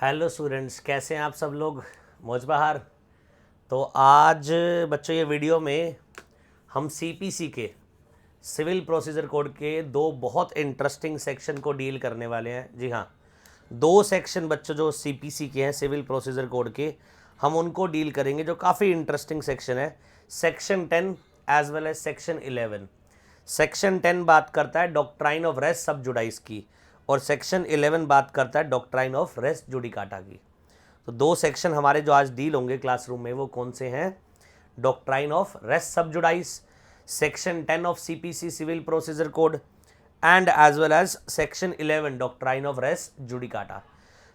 Hello students, कैसे हैं आप सब लोग? मौज बहार। तो आज बच्चों ये वीडियो में हम सीपीसी के सिविल प्रोसीजर कोड के दो बहुत इंटरेस्टिंग सेक्शन को डील करने वाले हैं। जी हाँ, दो सेक्शन बच्चों जो सीपीसी के हैं सिविल प्रोसीजर कोड के, हम उनको डील करेंगे जो काफ़ी इंटरेस्टिंग सेक्शन है। Section 10 as well as section 11। Section 10 बात करता है डॉक्ट्राइन ऑफ रेस सब जुडाइस की, और सेक्शन 11 बात करता है डॉक्ट्राइन ऑफ रेस जुडिकाटा की। तो दो सेक्शन हमारे जो आज डील होंगे क्लासरूम में वो कौन से हैं? Doctrine of res sub judice, section 10 of CPC civil procedure code, and as well as section 11 doctrine of res judicata.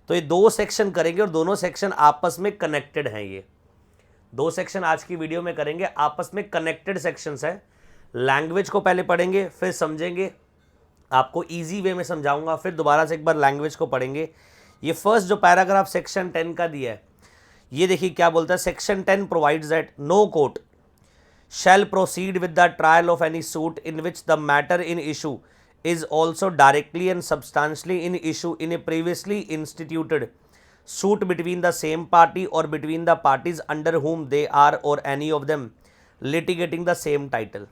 तो ये दो सेक्शन करेंगे और दोनों सेक्शन आपस में कनेक्टेड हैं। ये दो सेक्शन आज की वीडियो में करेंगे, आपस में कनेक्टेड सेक्शंस हैं। लैंग्वेज को पहले पढ़ेंगे, फिर समझेंगे, आपको इजी वे में समझाऊंगा, फिर दोबारा से एक बार लैंग्वेज को पढ़ेंगे। ये फर्स्ट जो पैराग्राफ सेक्शन 10 का दिया है, ये देखिए क्या बोलता है। Section 10 provides that no court shall proceed with the trial of any suit in which the matter in issue is also directly and substantially in issue in a previously instituted suit between the same party or between the parties under whom they are or any of them litigating the same title।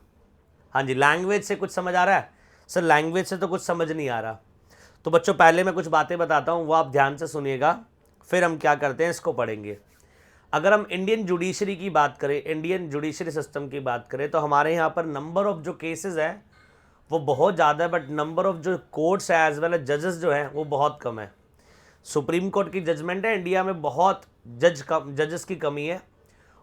हाँ जी, language से कुछ समझ आ रहा है? Sir language से तो कुछ समझ नहीं आ रहा। तो बच्चों पहले मैं कुछ बातें बताता हूँ, वो आप ध्यान से सुनिएगा, फिर हम क्या करते हैं इसको पढ़ेंगे। अगर हम इंडियन जुडिशरी की बात करें, इंडियन जुडिशरी सिस्टम की बात करें, तो हमारे यहाँ पर नंबर ऑफ जो केसेस है वो बहुत ज़्यादा है, बट नंबर ऑफ जो कोर्ट्स है एज वेल एज जजेस जो हैं वो बहुत कम है। सुप्रीम कोर्ट की जजमेंट है, इंडिया में बहुत जजेस की कमी है,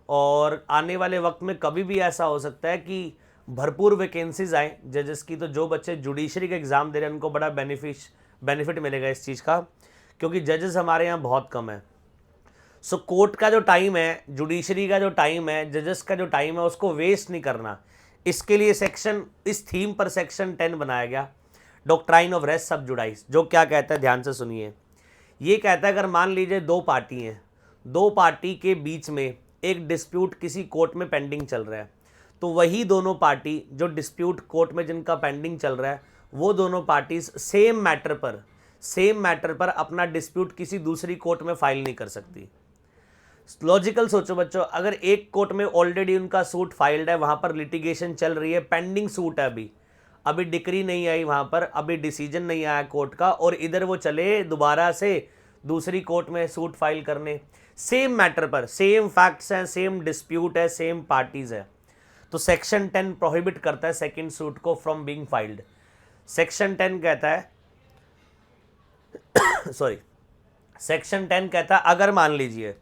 और आने वाले वक्त में कभी भी ऐसा हो सकता है कि भरपूर वैकेंसीज आए जजेस की। तो जो बच्चे जुडिशरी का एग्ज़ाम दे रहे हैं उनको बड़ा बेनिफिट मिलेगा इस चीज़ का, क्योंकि जजेस हमारे यहाँ बहुत कम है। सो कोर्ट का जो टाइम है, जुडिशरी का जो टाइम है, जजेस का जो टाइम है, उसको वेस्ट नहीं करना। इसके लिए सेक्शन, इस थीम पर सेक्शन 10 बनाया गया, डॉक्ट्राइन ऑफ रेस सब जुडाइस। जो क्या कहता है ध्यान से सुनिए। ये कहता है अगर मान लीजिए दो पार्टी हैं, दो पार्टी के बीच में एक डिस्प्यूट किसी कोर्ट में पेंडिंग चल रहा है, तो वही दोनों पार्टी जो डिस्प्यूट कोर्ट में जिनका पेंडिंग चल रहा है, वो दोनों पार्टीज सेम मैटर पर अपना डिस्प्यूट किसी दूसरी कोर्ट में फाइल नहीं कर सकती। लॉजिकल सोचो बच्चों, अगर एक कोर्ट में ऑलरेडी उनका सूट फाइल्ड है, वहां पर लिटिगेशन चल रही है, पेंडिंग सूट है, अभी डिक्री नहीं आई, वहां पर अभी डिसीजन नहीं आया कोर्ट का, और इधर वो चले दोबारा से दूसरी कोर्ट में सूट फाइल करने, सेम मैटर पर, सेम फैक्ट्स हैं, सेम डिस्प्यूट है, सेम पार्टीज है, तो सेक्शन 10 प्रोहिबिट करता है सेकंड सूट को फ्रॉम बीइंग फाइल्ड। सेक्शन 10 कहता है सेक्शन 10 कहता है अगर मान लीजिए,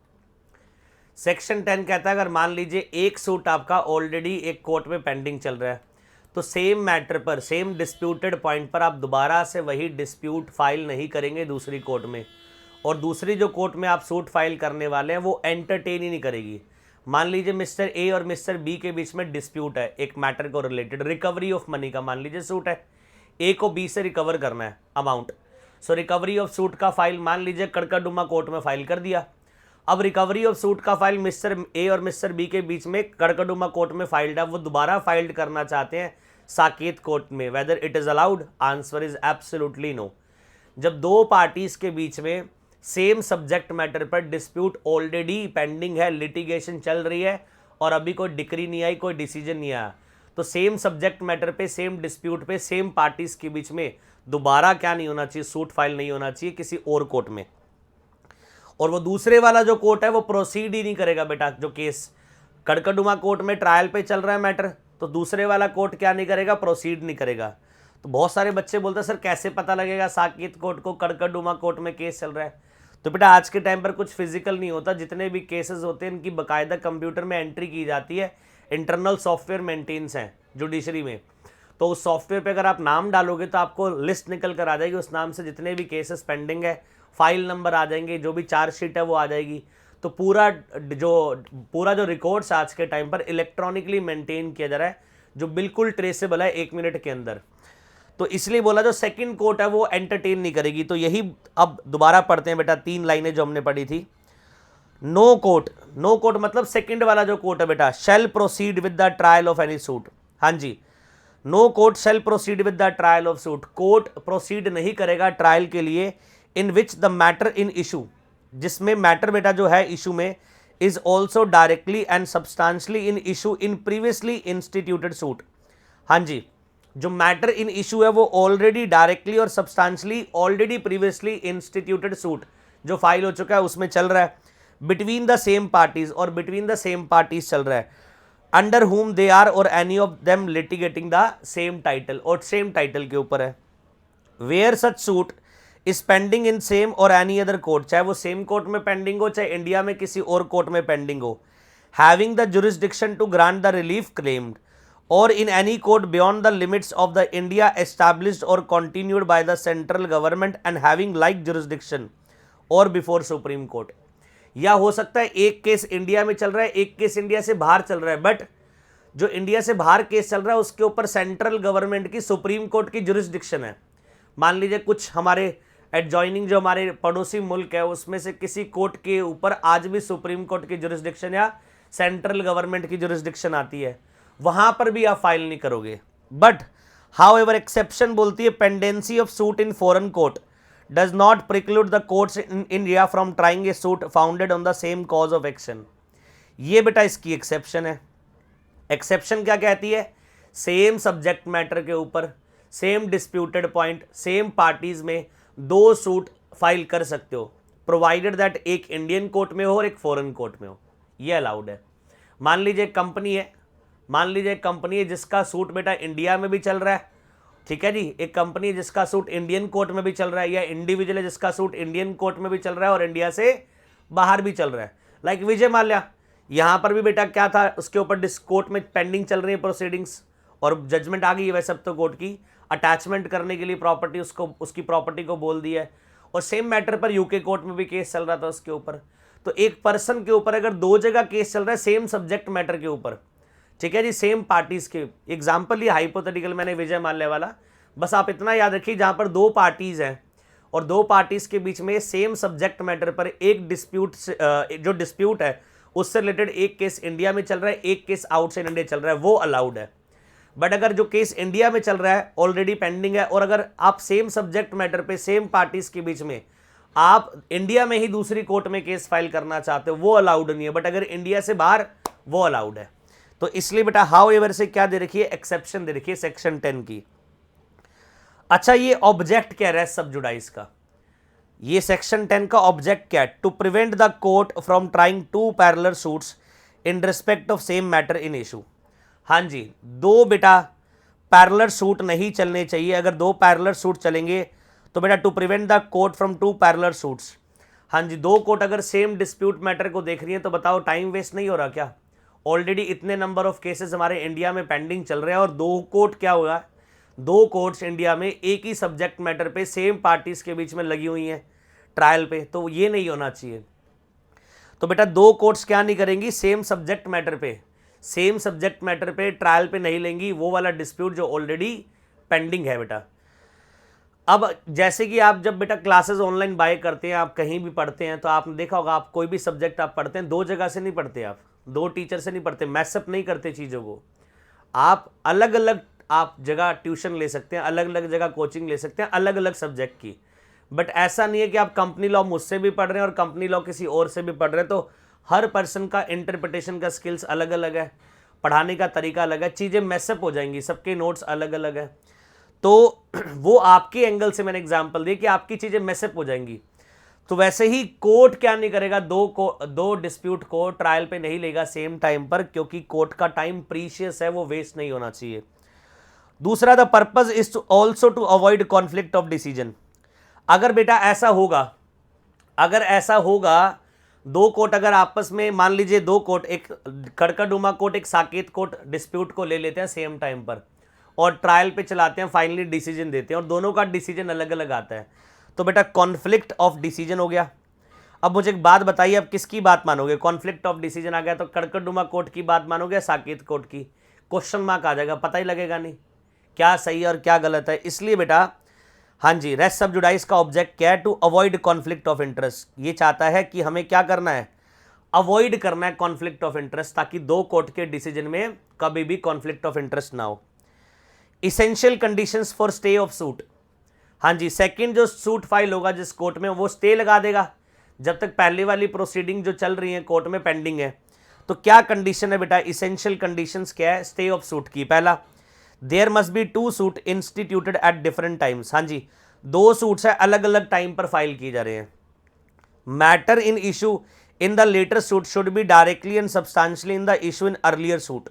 सेक्शन 10 कहता है अगर मान लीजिए एक सूट आपका ऑलरेडी एक कोर्ट में पेंडिंग चल रहा है, तो सेम मैटर पर, सेम डिस्प्यूटेड पॉइंट पर आप दोबारा से वही डिस्प्यूट फाइल नहीं करेंगे दूसरी कोर्ट में, और दूसरी जो कोर्ट में आप सूट फाइल करने वाले हैं वो एंटरटेन ही नहीं करेगी। मान लीजिए मिस्टर ए और मिस्टर बी के बीच में डिस्प्यूट है एक मैटर को रिलेटेड, रिकवरी ऑफ मनी का मान लीजिए सूट है, ए को बी से रिकवर करना है amount. So recovery of suit का फाइल मान लीजिए कड़कड़डुमा कोर्ट में फाइल कर दिया। अब रिकवरी ऑफ सूट का फाइल मिस्टर ए और मिस्टर बी के बीच में कड़कड़डुमा कोर्ट में फाइल्ड है, वो दोबारा फाइल्ड करना चाहते हैं साकेत कोर्ट में। Whether it is allowed? Answer is absolutely no. जब दो पार्टीज के बीच में सेम सब्जेक्ट मैटर पर डिस्प्यूट ऑलरेडी पेंडिंग है, लिटिगेशन चल रही है, और अभी कोई डिक्री नहीं आई, कोई डिसीजन नहीं आया, तो सेम सब्जेक्ट मैटर पे, सेम डिस्प्यूट पे, सेम पार्टीज के बीच में दोबारा क्या नहीं होना चाहिए? सूट फाइल नहीं होना चाहिए किसी और कोर्ट में। और वो दूसरे वाला जो कोर्ट है वो प्रोसीड ही नहीं करेगा बेटा। जो केस कड़कड़डुमा कोर्ट में ट्रायल पे चल रहा है मैटर, तो दूसरे वाला कोर्ट क्या नहीं करेगा? प्रोसीड नहीं करेगा। तो बहुत सारे बच्चे बोलते हैं सर कैसे पता लगेगा साकेत कोर्ट को कड़कड़डुमा कोर्ट में केस चल रहा है? तो बेटा आज के टाइम पर कुछ फिजिकल नहीं होता, जितने भी केसेस होते हैं इनकी बाकायदा कंप्यूटर में एंट्री की जाती है, इंटरनल सॉफ्टवेयर मेंटेन्स हैं जुडिशरी में। तो उस सॉफ्टवेयर पे अगर आप नाम डालोगे तो आपको लिस्ट निकल कर आ जाएगी, उस नाम से जितने भी केसेस पेंडिंग है, फाइल नंबर आ जाएंगे, जो भी चार्जशीट है वो आ जाएगी। तो पूरा जो रिकॉर्ड्स आज के टाइम पर इलेक्ट्रॉनिकली मेंटेन किया जा रहा है, जो बिल्कुल ट्रेसेबल है 1 मिनट के अंदर। तो इसलिए बोला जो सेकंड कोर्ट है वो एंटरटेन नहीं करेगी। तो यही अब दोबारा पढ़ते हैं बेटा, 3 लाइनें जो हमने पढ़ी थी। नो कोर्ट मतलब सेकंड वाला जो कोर्ट है बेटा, shall proceed with the trial of any suit. हाँ जी, no court shall proceed with the trial of suit. Court proceed नहीं करेगा ट्रायल के लिए in which the matter in issue, जिसमें मैटर बेटा जो है इशू में is also directly and substantially in issue in previously instituted suit. हाँ जी, जो मैटर इन इशू है वो ऑलरेडी डायरेक्टली और substantially already previously instituted suit जो फाइल हो चुका है उसमें चल रहा है बिटवीन द सेम पार्टीज, और बिटवीन द सेम पार्टीज चल रहा है अंडर हुम दे आर और any of them litigating the same title, और सेम टाइटल के ऊपर है। Where such suit is pending in same और एनी अदर कोर्ट, चाहे वो सेम कोर्ट में पेंडिंग हो चाहे इंडिया में किसी और कोर्ट में पेंडिंग हो, having the jurisdiction to grant the relief claimed और in any court beyond the limits of the India established or continued by the central government and having like jurisdiction or before Supreme Court। या हो सकता है एक case India में चल रहा है, एक केस इंडिया से बाहर चल रहा है, बट जो इंडिया से बाहर केस चल रहा है उसके ऊपर सेंट्रल गवर्नमेंट की सुप्रीम कोर्ट की जुरिस्डिक्शन है। मान लीजिए कुछ हमारे एडजॉइनिंग जो हमारे पड़ोसी मुल्क है उसमें से किसी कोर्ट के ऊपर आज भी सुप्रीम कोर्ट की जुरिस्डिक्शन या सेंट्रल गवर्नमेंट की जुरिस्डिक्शन आती है, वहां पर भी आप फाइल नहीं करोगे। बट हाउ एवर एक्सेप्शन बोलती है pendency of suit in foreign court does not preclude the courts in India from trying A suit founded on the same cause of action. ये बेटा इसकी एक्सेप्शन है। एक्सेप्शन क्या कहती है? सेम सब्जेक्ट मैटर के ऊपर same disputed point same parties में दो सूट फाइल कर सकते हो, प्रोवाइडेड दैट एक इंडियन कोर्ट में हो और एक फॉरेन कोर्ट में हो। ये अलाउड है। मान लीजिए कंपनी है जिसका सूट बेटा इंडिया में भी चल रहा है, ठीक है जी, एक कंपनी है जिसका सूट इंडियन कोर्ट में भी चल रहा है, या इंडिविजुअल है जिसका सूट इंडियन कोर्ट में भी चल रहा है और इंडिया से बाहर भी चल रहा है, लाइक विजय माल्या। यहाँ पर भी बेटा क्या था, उसके ऊपर कोर्ट में पेंडिंग चल रही है प्रोसीडिंग्स और जजमेंट आ गई है वैसे अब तो कोर्ट की, अटैचमेंट करने के लिए प्रॉपर्टी उसकी प्रॉपर्टी को बोल दिया है, और सेम मैटर पर यूके कोर्ट में भी केस चल रहा था उसके ऊपर। तो एक पर्सन के ऊपर अगर दो जगह केस चल रहा है सेम सब्जेक्ट मैटर के ऊपर, ठीक है जी, सेम पार्टीज के, एग्जाम्पल ये हाइपोथेटिकल मैंने विजय माल्या वाला, बस आप इतना याद रखिए जहां पर दो पार्टीज हैं और दो पार्टीज के बीच में सेम सब्जेक्ट मैटर पर एक डिस्प्यूट जो डिस्प्यूट है उससे रिलेटेड एक केस इंडिया में चल रहा है, एक केस आउटसाइड इंडिया चल रहा है, वो अलाउड है। बट अगर जो केस इंडिया में चल रहा है ऑलरेडी पेंडिंग है और अगर आप सेम सब्जेक्ट मैटर पे सेम पार्टीज के बीच में आप इंडिया में ही दूसरी कोर्ट में केस फाइल करना चाहते हो, वो अलाउड नहीं है। बट अगर इंडिया से बाहर वो अलाउड है। तो इसलिए बेटा हाउ एवर से क्या दे रखी है, एक्सेप्शन दे रखी है सेक्शन 10 की। अच्छा, ये ऑब्जेक्ट क्या है सब जुडाइस का, ये सेक्शन 10 का ऑब्जेक्ट क्या है? To prevent the court from trying two parallel suits in respect of same matter in issue. हाँ जी, दो बेटा पैरेलल सूट नहीं चलने चाहिए। अगर दो पैरेलल सूट चलेंगे तो बेटा to prevent the court from two parallel suits. हाँ जी, दो कोर्ट अगर सेम डिस्प्यूट मैटर को देख रही है तो बताओ टाइम वेस्ट नहीं हो रहा क्या? ऑलरेडी इतने नंबर ऑफ केसेस हमारे इंडिया में पेंडिंग चल रहे हैं और दो कोर्ट क्या होगा, दो कोर्ट्स इंडिया में एक ही सब्जेक्ट मैटर पे सेम पार्टीज के बीच में लगी हुई हैं ट्रायल पे, तो ये नहीं होना चाहिए। तो बेटा दो कोर्ट्स क्या नहीं करेंगी, सेम सब्जेक्ट मैटर पे ट्रायल पे नहीं लेंगी वो वाला डिस्प्यूट जो ऑलरेडी पेंडिंग है बेटा। अब जैसे कि आप जब बेटा क्लासेस ऑनलाइन बाय करते हैं, आप कहीं भी पढ़ते हैं तो आपने देखा होगा, आप कोई भी सब्जेक्ट आप पढ़ते हैं दो जगह से नहीं पढ़ते, आप दो टीचर से नहीं पढ़ते, मैसअप नहीं करते चीज़ों को, आप अलग अलग आप जगह ट्यूशन ले सकते हैं, अलग अलग जगह कोचिंग ले सकते हैं अलग अलग सब्जेक्ट की। बट ऐसा नहीं है कि आप कंपनी लॉ मुझसे भी पढ़ रहे हैं और कंपनी लॉ किसी और से भी पढ़ रहे हैं, तो हर पर्सन का इंटरप्रिटेशन का स्किल्स अलग अलग है, पढ़ाने का तरीका अलग है, चीज़ें मैसअप हो जाएंगी, सबके नोट्स अलग अलग है। तो वो आपके एंगल से मैंने एग्जांपल दिया कि आपकी चीज़ें मैसअप हो जाएंगी। तो वैसे ही कोर्ट क्या नहीं करेगा, दो डिस्प्यूट को ट्रायल पे नहीं लेगा सेम टाइम पर, क्योंकि कोर्ट का टाइम प्रीशियस है, वो वेस्ट नहीं होना चाहिए। दूसरा, the purpose is to also to avoid conflict of decision. अगर बेटा ऐसा होगा दो कोर्ट अगर आपस में, मान लीजिए दो कोर्ट, एक कड़काडूमा कोर्ट एक साकेत कोर्ट डिस्प्यूट को ले लेते हैं सेम टाइम पर और ट्रायल पे चलाते हैं, फाइनली डिसीजन देते हैं और दोनों का डिसीजन अलग अलग आता है, तो बेटा कॉन्फ्लिक्ट ऑफ डिसीजन हो गया। अब मुझे एक बात बताइए, अब किसकी बात मानोगे? कॉन्फ्लिक्ट ऑफ डिसीजन आ गया तो कड़काडूमा कोर्ट की बात मानोगे, साकेत कोर्ट की? क्वेश्चन मार्क आ जाएगा, पता ही लगेगा नहीं क्या सही है और क्या गलत है। इसलिए बेटा हाँ जी, रेस सब जुडाइस का ऑब्जेक्ट क्या है? To avoid conflict of interest. ये चाहता है कि हमें क्या करना है, अवॉइड करना है कॉन्फ्लिक्ट ऑफ इंटरेस्ट, ताकि दो कोर्ट के डिसीजन में कभी भी कॉन्फ्लिक्ट ऑफ इंटरेस्ट ना हो। Essential conditions for stay of suit. हाँ जी, सेकंड जो सूट फाइल होगा जिस कोर्ट में, वो स्टे लगा देगा। जब तक पहले वाली प्रोसीडिंग जो चल रही है कोर्ट में पेंडिंग है, तो क्या कंडीशन है बेटा, इसेंशियल कंडीशंस क्या है स्टे ऑफ सूट की। पहला, there must be 2 suit instituted at different times. हाँ जी, 2 सूट्स है अलग अलग टाइम पर फाइल किए जा रहे हैं। Matter in issue in the latter suit should be directly and substantially in the issue in earlier suit.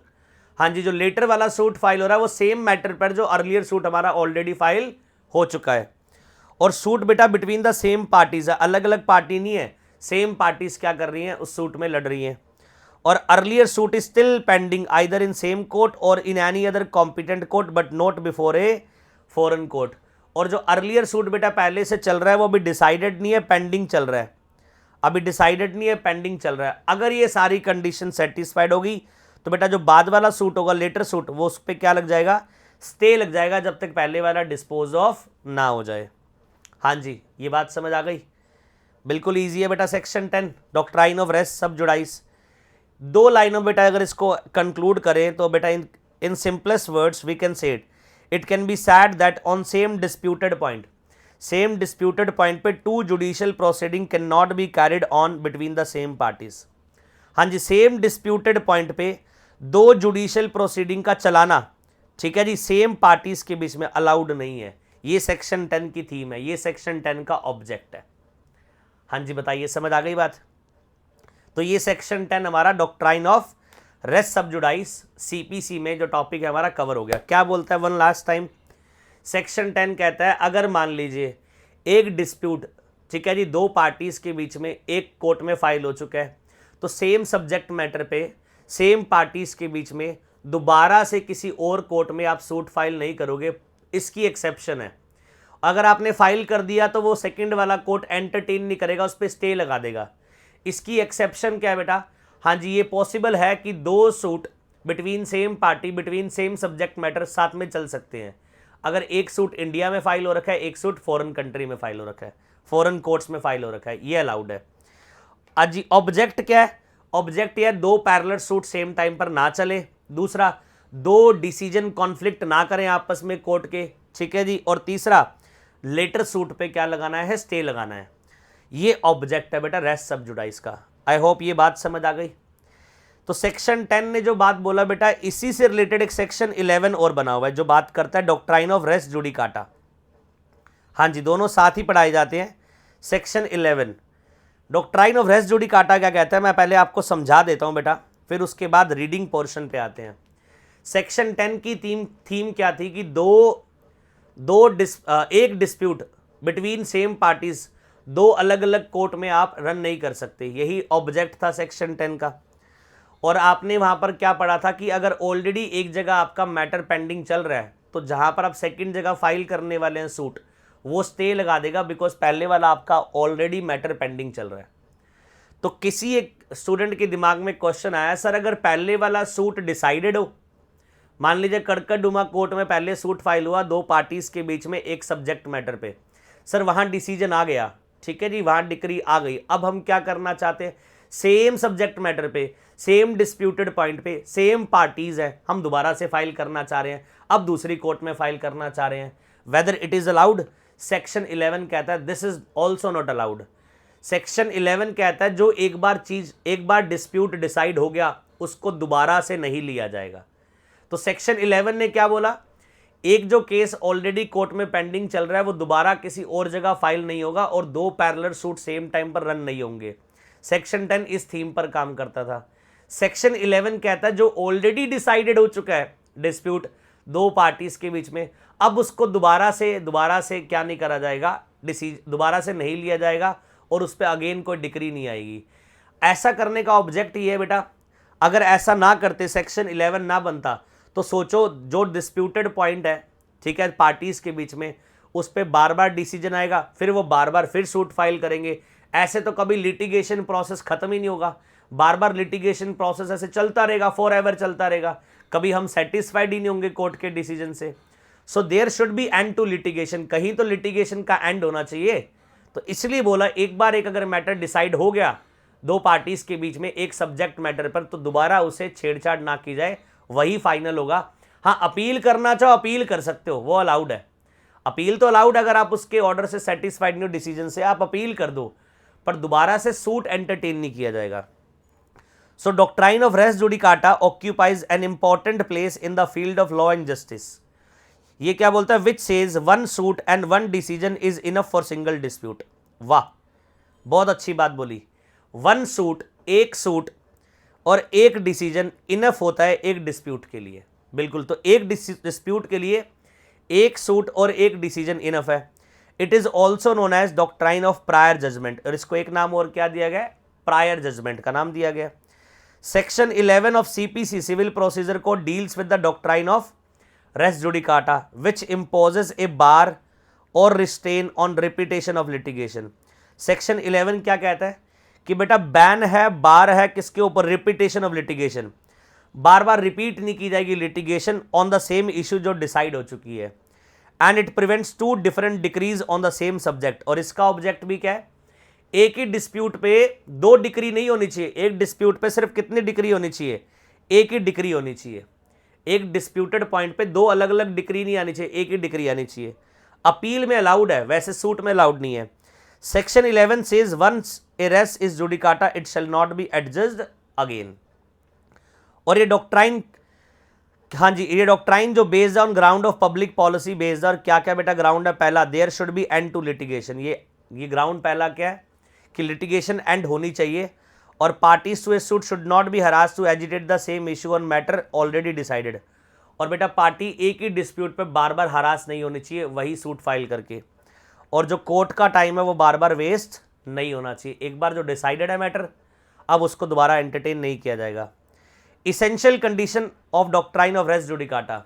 हाँ जी, जो लेटर वाला सूट फाइल हो रहा है वो सेम मैटर पर जो अर्लियर सूट हमारा ऑलरेडी फाइल हो चुका है। और सूट बेटा बिटवीन द सेम पार्टीज है, अलग अलग पार्टी नहीं है, सेम पार्टीज क्या कर रही हैं उस सूट में लड़ रही हैं। और earlier suit is still pending either in same court और in any other competent court but not before a foreign court. और जो अर्लियर सूट बेटा पहले से चल रहा है वो अभी डिसाइडेड नहीं है, पेंडिंग चल रहा है, अभी डिसाइडेड नहीं है, पेंडिंग चल रहा है। अगर ये सारी कंडीशन सेटिस्फाइड होगी तो बेटा जो बाद वाला सूट होगा लेटर सूट, वो उस पर क्या लग जाएगा, स्टे लग जाएगा, जब तक पहले वाला डिस्पोज ऑफ ना हो जाए। हाँ जी, ये बात समझ आ गई, बिल्कुल इजी है बेटा। Section 10 doctrine of res sub जुडाइस, 2 लाइनों बेटा अगर इसको कंक्लूड करें तो बेटा in simplest words we can say it can be said that on same disputed point पे 2 judicial proceeding can not be carried on between the same parties. हाँ जी, सेम डिस्प्यूटेड पॉइंट पे 2 जुडिशियल प्रोसीडिंग का चलाना, ठीक है जी, same parties के बीच में अलाउड नहीं है। ये सेक्शन 10 की थीम है, ये सेक्शन 10 का ऑब्जेक्ट है। हाँ जी बताइए, समझ आ गई बात। तो ये सेक्शन 10 हमारा doctrine of res sub जुडाइस CPC में जो टॉपिक है हमारा कवर हो गया। क्या बोलता है वन लास्ट टाइम, सेक्शन 10 कहता है अगर मान लीजिए एक डिस्प्यूट, ठीक है जी, 2 पार्टीज के बीच में एक कोर्ट में फाइल हो चुका है, तो सेम सब्जेक्ट मैटर पे सेम पार्टीज के बीच में दोबारा से किसी और कोर्ट में आप सूट फाइल नहीं करोगे। इसकी एक्सेप्शन है, अगर आपने फाइल कर दिया तो वो सेकंड वाला कोर्ट एंटरटेन नहीं करेगा, उस पर स्टे लगा देगा। इसकी एक्सेप्शन क्या है बेटा, हाँ जी, ये पॉसिबल है कि 2 suit between same party between same subject matter साथ में चल सकते हैं। अगर एक सूट इंडिया में फाइल हो रखा है, एक सूट फॉरेन कंट्री में फाइल हो रखा है, फॉरेन कोर्ट्स में फाइल हो रखा है, ये अलाउड है। आज जी ऑब्जेक्ट क्या है, ऑब्जेक्ट यह 2 पैरेलल सूट सेम टाइम पर ना चले, दूसरा 2 डिसीजन कॉन्फ्लिक्ट ना करें आपस में कोर्ट के, ठीक है जी, और तीसरा लेटर सूट पे क्या लगाना है, स्टे लगाना है। ये ऑब्जेक्ट है बेटा रेस सब जुडाइस का। आई होप ये बात समझ आ गई। तो सेक्शन 10 ने जो बात बोला बेटा, इसी से रिलेटेड एक सेक्शन 11 और बना हुआ है जो बात करता है डॉक्ट्राइन ऑफ रेस जुडिकाटा। हाँ जी, दोनों साथ ही पढ़ाए जाते हैं। Section 11 doctrine of res judicata क्या कहता है, मैं पहले आपको समझा देता हूं बेटा, फिर उसके बाद रीडिंग पोर्शन पे आते हैं। सेक्शन 10 की थीम क्या थी कि एक डिस्प्यूट बिटवीन सेम पार्टीज 2 अलग अलग कोर्ट में आप रन नहीं कर सकते, यही ऑब्जेक्ट था सेक्शन 10 का। और आपने वहां पर क्या पढ़ा था कि अगर ऑलरेडी एक जगह आपका मैटर पेंडिंग चल रहा है तो जहां पर आप सेकंड जगह फाइल करने वाले हैं सूट, वो स्टे लगा देगा, बिकॉज पहले वाला आपका ऑलरेडी मैटर पेंडिंग चल रहा है। तो किसी एक स्टूडेंट के दिमाग में क्वेश्चन आया, सर अगर पहले वाला सूट डिसाइडेड हो, मान लीजिए कड़कड़डुमा कोर्ट में पहले सूट फाइल हुआ 2 पार्टीज के बीच में एक सब्जेक्ट मैटर पे, सर वहां डिसीजन आ गया, ठीक है जी, वहां डिक्री आ गई, अब हम क्या करना चाहते हैं, सेम सब्जेक्ट मैटर पे सेम डिस्प्यूटेड पॉइंट पे सेम पार्टीज है, हम दोबारा से फाइल करना चाह रहे हैं, अब दूसरी कोर्ट में फाइल करना चाह रहे हैं, weather it is allowed. Section 11 कहता है this is also not allowed. Section 11 कहता है जो एक बार डिस्प्यूट डिसाइड हो गया उसको दोबारा से नहीं लिया जाएगा। तो सेक्शन 11 ने क्या बोला, एक जो केस ऑलरेडी कोर्ट में पेंडिंग चल रहा है वो दोबारा किसी और जगह फाइल नहीं होगा और 2 पैरेलल सूट सेम टाइम पर रन नहीं होंगे। सेक्शन 10 इस थीम पर काम करता था। सेक्शन 11 कहता है जो ऑलरेडी डिसाइडेड हो चुका है डिस्प्यूट 2 पार्टीज के बीच में, अब उसको दोबारा से क्या नहीं करा जाएगा, दोबारा से नहीं लिया जाएगा और उस पर अगेन कोई डिक्री नहीं आएगी। ऐसा करने का ऑब्जेक्ट ये है बेटा, अगर ऐसा ना करते, सेक्शन 11 ना बनता, तो सोचो जो डिस्प्यूटेड पॉइंट है, ठीक है, पार्टीज के बीच में, उस पर बार बार डिसीजन आएगा, फिर वो बार बार फिर सूट फाइल करेंगे। ऐसे तो कभी लिटिगेशन प्रोसेस खत्म ही नहीं होगा, बार बार लिटिगेशन प्रोसेस ऐसे चलता रहेगा, फॉर एवर चलता रहेगा, कभी हम सेटिस्फाइड ही नहीं होंगे कोर्ट के डिसीजन से। So there should be end to litigation, कहीं तो लिटिगेशन का एंड होना चाहिए। तो इसलिए बोला एक बार अगर मैटर डिसाइड हो गया 2 पार्टीज के बीच में एक सब्जेक्ट मैटर पर, तो दोबारा उसे छेड़छाड़ ना की जाए, वही फाइनल होगा। हाँ, अपील करना चाहो अपील कर सकते हो, वो अलाउड है, अपील तो अलाउड, अगर आप उसके ऑर्डर से सेटिस्फाइड नहीं हो डिसीजन से आप अपील कर दो, पर दोबारा से सूट एंटरटेन नहीं किया जाएगा। So doctrine of res judicata occupies an important place in the field of law and justice. ये क्या बोलता है? Which says one suit and one decision is enough for single dispute. वाह, बहुत अच्छी बात बोली। वन सूट, एक सूट और एक डिसीजन इनफ होता है एक डिस्प्यूट के लिए। बिल्कुल, तो एक डिस्प्यूट के लिए एक सूट और एक डिसीजन इनफ है। It is also known as doctrine of prior judgment, और इसको एक नाम और क्या दिया गया? प्रायर जजमेंट का नाम दिया गया। Section 11 of CPC civil procedure code deals with the doctrine of res judicata which imposes a bar और restrain on repetition of litigation. Section 11 क्या कहता है कि बेटा बैन है, बार है किसके ऊपर? रिपीटेशन ऑफ लिटिगेशन, बार बार रिपीट नहीं की जाएगी litigation on the same issue जो डिसाइड हो चुकी है। And it prevents two different decrees on the same subject, और इसका ऑब्जेक्ट भी क्या है? एक ही डिस्प्यूट पे दो डिक्री नहीं होनी चाहिए, एक डिस्प्यूट पे सिर्फ कितनी डिक्री होनी चाहिए? एक ही डिक्री होनी चाहिए। एक डिस्प्यूटेड पॉइंट पे दो अलग अलग डिक्री नहीं आनी चाहिए, एक ही डिक्री आनी चाहिए। अपील में अलाउड है, वैसे सूट में अलाउड नहीं है। Section 11 says once a res is judicata it shall not be adjudged again. और ये डॉक्ट्राइन, हाँ जी, ये डॉक्ट्राइन जो based on ground of public policy based, और क्या क्या बेटा ग्राउंड है? पहला, there should be end to litigation. ये ग्राउंड पहला क्या है कि लिटिगेशन एंड होनी चाहिए, और parties to a suit should not be harass to agitate the same issue on matter already decided. और बेटा पार्टी एक ही डिस्प्यूट पे बार बार हरास नहीं होनी चाहिए वही सूट फाइल करके, और जो कोर्ट का टाइम है वो बार बार वेस्ट नहीं होना चाहिए। एक बार जो डिसाइडेड है मैटर, अब उसको दोबारा एंटरटेन नहीं किया जाएगा। Essential condition of doctrine of res judicata,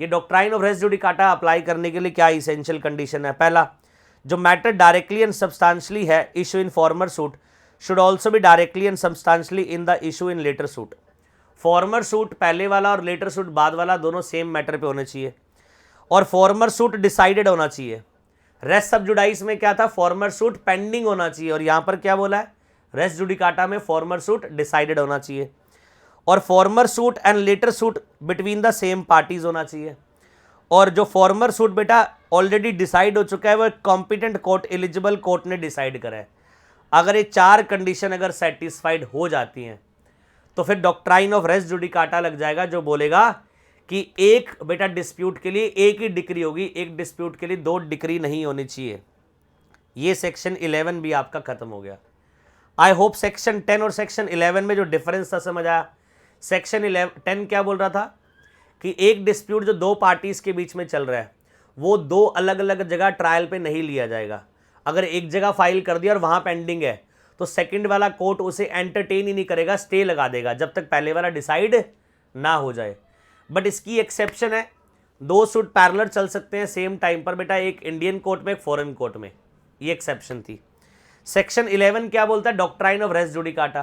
ये doctrine of res judicata apply करने के लिए क्या इसेंशियल कंडीशन है? पहला, जो मैटर डायरेक्टली एंड सब्सटेंशियली है issue in former suit should also be directly and substantially in the issue in latter suit. Former suit पहले वाला और लेटर सूट बाद वाला दोनों सेम मैटर पे होने चाहिए, और फॉर्मर सूट डिसाइडेड होना चाहिए। रेस सब जुडाइस में क्या था? फॉर्मर सूट पेंडिंग होना चाहिए, और यहां पर क्या बोला है? रेस जुडिकाटा में फॉर्मर सूट डिसाइडेड होना चाहिए, और farmer suit and later suit between the same parties होना चाहिए। और जो फॉर्मर सूट बेटा ऑलरेडी डिसाइड हो चुका है वो कॉम्पिटेंट कोर्ट, एलिजिबल कोर्ट ने डिसाइड करा है। अगर ये चार कंडीशन अगर सेटिस्फाइड हो जाती हैं तो फिर डॉक्ट्राइन ऑफ रेस जुडिकाटा लग जाएगा, जो बोलेगा कि एक बेटा डिस्प्यूट के लिए एक ही डिक्री होगी, एक डिस्प्यूट के लिए दो डिक्री नहीं होनी चाहिए। ये सेक्शन 11 भी आपका खत्म हो गया। आई होप सेक्शन 10 और सेक्शन 11 में जो डिफरेंस था समझ आया। सेक्शन 10 क्या बोल रहा था कि एक डिस्प्यूट जो दो पार्टीज के बीच में चल रहा है वो दो अलग अलग जगह ट्रायल पे नहीं लिया जाएगा। अगर एक जगह फाइल कर दिया और वहां पेंडिंग है तो सेकंड वाला कोर्ट उसे एंटरटेन ही नहीं करेगा, स्टे लगा देगा जब तक पहले वाला डिसाइड ना हो जाए। बट इसकी एक्सेप्शन है, दो सूट पैरेलल चल सकते हैं सेम टाइम पर बेटा, एक इंडियन कोर्ट में एक फॉरेन कोर्ट में, ये एक्सेप्शन थी। सेक्शन 11 क्या बोलता है? डॉक्ट्राइन ऑफ रेस जुडिकाटा,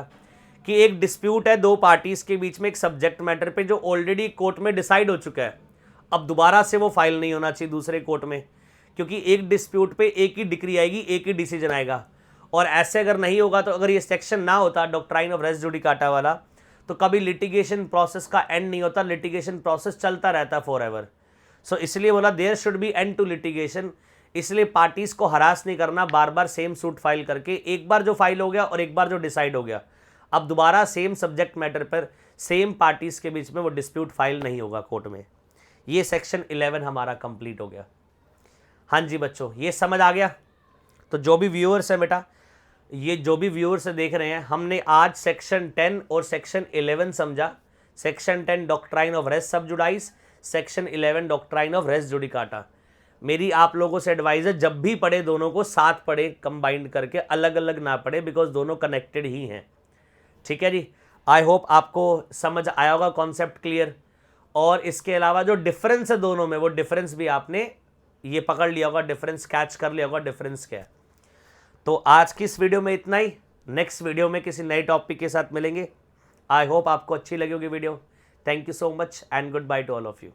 कि एक डिस्प्यूट है दो पार्टीज के बीच में एक सब्जेक्ट मैटर पे जो ऑलरेडी कोर्ट में डिसाइड हो चुका है, अब दोबारा से वो फाइल नहीं होना चाहिए दूसरे कोर्ट में, क्योंकि एक डिस्प्यूट पे एक ही डिक्री आएगी, एक ही डिसीजन आएगा। और ऐसे अगर नहीं होगा तो अगर ये सेक्शन ना होता डॉक्ट्राइन ऑफ रेस जुडिकाटा वाला, तो कभी लिटिगेशन प्रोसेस का एंड नहीं होता, लिटिगेशन प्रोसेस चलता रहता फॉर एवर। सो इसलिए बोला there should be end to litigation, इसलिए पार्टीज को हरास नहीं करना बार बार सेम सूट फाइल करके। एक बार जो फाइल हो गया और एक बार जो डिसाइड हो गया, अब दोबारा सेम सब्जेक्ट मैटर पर सेम पार्टीज के बीच में वो डिस्प्यूट फाइल नहीं होगा कोर्ट में। ये सेक्शन 11 हमारा कंप्लीट हो गया। हाँ जी बच्चों, ये समझ आ गया? तो जो भी व्यूअर्स है बेटा, ये जो भी व्यूअर्स देख रहे हैं, हमने आज सेक्शन 10 और सेक्शन 11 समझा। Section 10 doctrine of res sub judice, section 11 doctrine of res judicata. मेरी आप लोगों से एडवाइस है जब भी पढ़े दोनों को साथ पढ़े, कंबाइंड करके, अलग अलग ना पढ़े, बिकॉज दोनों कनेक्टेड ही हैं। ठीक है जी, आई होप आपको समझ आया होगा, कॉन्सेप्ट क्लियर। और इसके अलावा जो डिफरेंस है दोनों में, वो डिफरेंस भी आपने ये पकड़ लिया होगा, डिफरेंस कैच कर लिया होगा, डिफरेंस क्या है। तो आज की इस वीडियो में इतना ही, नेक्स्ट वीडियो में किसी नए टॉपिक के साथ मिलेंगे। आई होप आपको अच्छी लगी होगी video. Thank you so much and good by two all of you.